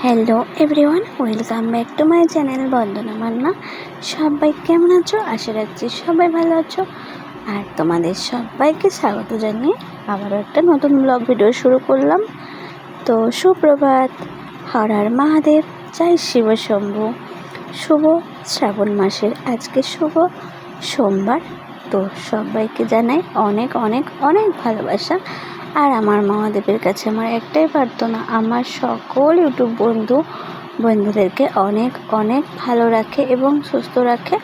Hello everyone, welcome back to my channel Bandana Manna. সবাই কেমন আছো? আশা রাখছি সবাই ভালো আছো। আর তোমাদের সবাইকে স্বাগত জানিয়ে আবারও একটা নতুন ব্লগ ভিডিও শুরু করলাম। তো সুপ্রভাত, হর হর মহাদেব, জয় শিব শম্ভু। শুভ শ্রাবণ মাসের আজকে শুভ সোমবার। তো সবাইকে জানাই অনেক অনেক অনেক ভালোবাসা। আর আমার মহাদেবের কাছে আমার একটাই প্রার্থনা, আমার সকল ইউটিউব বন্ধুদেরকে অনেক অনেক ভালো রাখে এবং সুস্থ রাখে।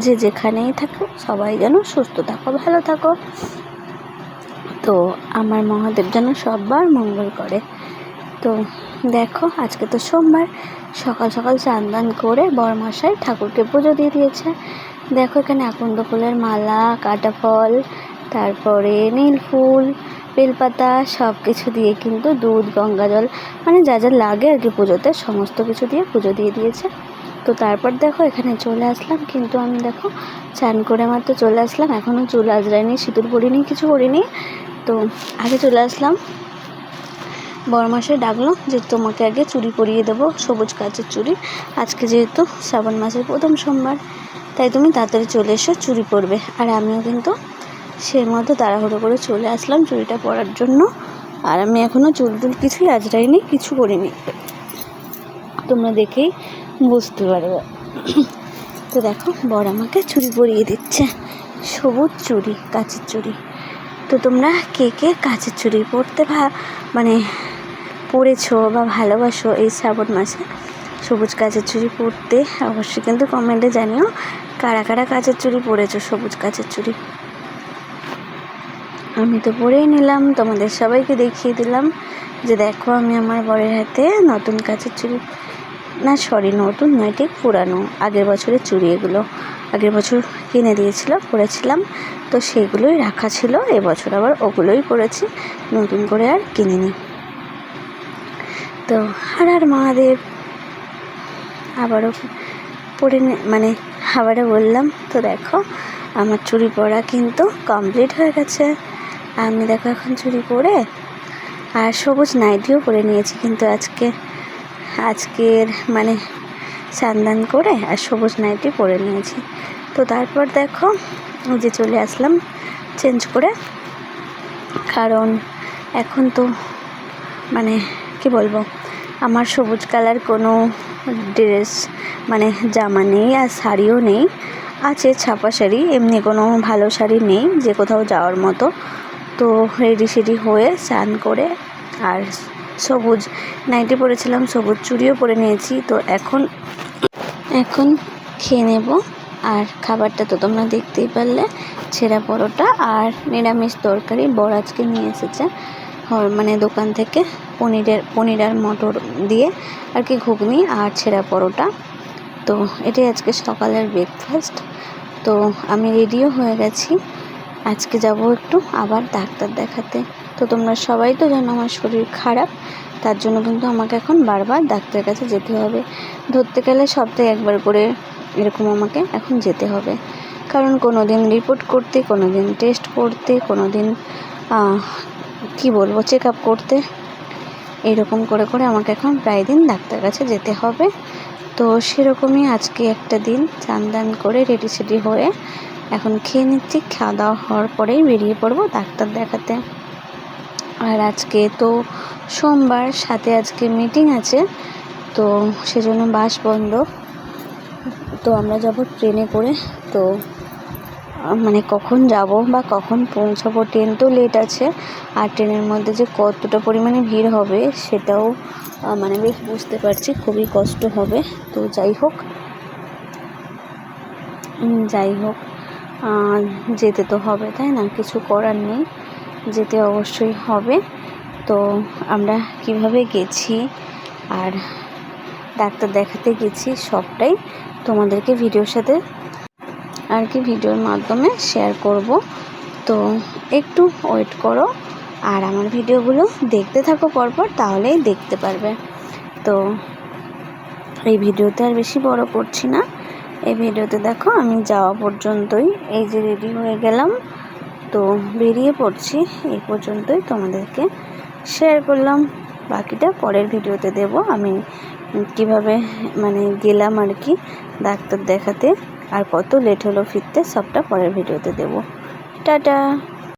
যে যেখানেই থাকো সবাই যেন সুস্থ থাকো, ভালো থাকো। তো আমার মহাদেব যেন সবার মঙ্গল করে। তো দেখো, আজকে তো সোমবার, সকাল সকাল স্নান দান করে বরমশাই ঠাকুরকে পুজো দিয়ে দিয়েছে। দেখো এখানে আকন্দ ফুলের মালা, কাটা ফল, তারপরে নীল ফুল, বেলপাতা সব কিছু দিয়ে কিন্তু দুধ, গঙ্গা জল, মানে যা যা লাগে আর কি পুজোতে, সমস্ত কিছু দিয়ে পুজো দিয়ে দিয়েছে। তো তারপর দেখো এখানে চলে আসলাম, কিন্তু আমি দেখো চান করে মাত্র চলে আসলাম, এখনও চুল আজরাইনি, সিঁদুর পরিনি, কিছু করিনি। তো আগে চলে আসলাম, বরমশাই ডাকলো যে তোমাকে আগে চুড়ি পরিয়ে দেবো, সবুজ কাচের চুড়ি। আজকে যেহেতু শ্রাবণ মাসের প্রথম সোমবার, তাই তুমি তাড়াতাড়ি চলে এসো, চুড়ি পরবে। আর আমিও কিন্তু সেই মতো তাড়াহুড়ো করে চলে আসলাম চুড়িটা পরার জন্য। আর আমি এখনও চুল কিছুই আজরাইনি, কিছু করিনি, তোমরা দেখেই বুঝতে পারবে। তো দেখো বর আমাকে চুড়ি পরিয়ে দিচ্ছে, সবুজ চুড়ি, কাচের চুড়ি। তো তোমরা কে কে কাচের চুড়ি পরতে পরেছো বা ভালোবাসো এই শ্রাবণ মাসে সবুজ কাচের চুড়ি পরতে? অবশ্যই কিন্তু কমেন্টে জানিও কারা কারা কাচের চুড়ি পরেছো, সবুজ কাচের চুড়ি। আমি তো পরেই নিলাম, তোমাদের সবাইকে দেখিয়ে দিলাম যে দেখো আমি আমার বরের হাতে নতুন কাচের চুড়ি, না সরি নতুন নয়, ঠিক পুরানো, আগের বছরের চুড়ি এগুলো। আগের বছর কিনে দিয়েছিল, পরেছিলাম, তো সেইগুলোই রাখা ছিল। এবছর আবার ওগুলোই পরেছি, নতুন করে আর কিনিনি। তো হর মহাদেব, আবারও আবারও বললাম। তো দেখো আমার চুড়ি পরা কিন্তু কমপ্লিট হয়ে গেছে। আমি দেখো এখন চুড়ি পরে আর সবুজ নাইটিও পরে নিয়েছি, কিন্তু আজকের স্নান করে আর সবুজ নাইটি পরে নিয়েছি। তো তারপর দেখো যে চলে আসলাম চেঞ্জ করে, কারণ এখন তো কি বলবো, আমার সবুজ কালার কোনো ড্রেস জামা নেই, আর শাড়িও নেই। আছে ছাপা শাড়ি, এমনি কোনো ভালো শাড়ি নেই যে কোথাও যাওয়ার মতো। তো রেডি হয়ে স্নান করে আর সবুজ নাইটি পরেছিলাম, সবুজ চুড়িও পরে নিয়েছি। তো এখন খেয়ে নেব। আর খাবারটা তো তোমরা দেখতেই পারলে, ছেঁড়া পরোটা আর নিরামিষ তরকারি। বর আজকে নিয়ে এসেছে দোকান থেকে পনির আর মটর দিয়ে আর কি ঘুগনি আর ছেঁড়া পরোটা। তো এটাই আজকে সকালের ব্রেকফাস্ট। তো আমি রেডিও হয়ে গেছি, আজকে যাব একটু আবার ডাক্তার দেখাতে। তো তোমরা সবাই তো জানো আমার শরীর খারাপ, তার জন্য কিন্তু আমাকে এখন বারবার ডাক্তারের কাছে যেতে হবে। ধরতে গেলে সপ্তাহে একবার করে এরকম আমাকে এখন যেতে হবে, কারণ কোনো দিন রিপোর্ট করতে, কোনো দিন টেস্ট করতে, কোনো দিন চেক আপ করতে, এরকম করে করে আমাকে এখন প্রায় দিন ডাক্তার কাছে যেতে হবে। তো সেরকমই আজকে একটা দিন স্নান দান করে রেডি সেডি হয়ে এখন খেয়ে নিচ্ছি। খাওয়া দাওয়া হওয়ার পরেই বেরিয়ে পড়বো ডাক্তার দেখাতে। আর আজকে তো সোমবার, সাথে আজকে মিটিং আছে, তো সেজন্য বাস বন্ধ। তো আমরা যাব ট্রেনে করে। তো কখন যাব বা কখন পৌঁছাবো, ট্রেন তো লেট আছে, আর ট্রেনের মধ্যে যে কতটা পরিমাণে ভিড় হবে সেটাও বেশ বুঝতে পারছি, খুবই কষ্ট হবে। তো যাই হোক যেতে তো হবে, তাই না? কিছু করার নেই, যেতে অবশ্যই হবে। তো আমরা কিভাবে গেছি আর ডাক্তার দেখাতে গেছি সবটাই তোমাদেরকে ভিডিওর মাধ্যমে শেয়ার করব। তো একটু ওয়েট করো আর আমার ভিডিওগুলো দেখতে থাকো পরপর, তাহলেই দেখতে পারবে। তো এই ভিডিওতে আর বেশি বড় করছি না, এই ভিডিওতে দেখো আমি যাওয়া পর্যন্তই, এই যে রেডি হয়ে গেলাম, তো বেরিয়ে পড়ছি, এই পর্যন্তই তোমাদেরকে শেয়ার করলাম। বাকিটা পরের ভিডিওতে দেব। আমি কিভাবে মানে গেলাম আর কি ডাক্তার দেখাতে, আর কত লেট হলো ফিরতে, সবটা পরের ভিডিওতে দেব। টাটা।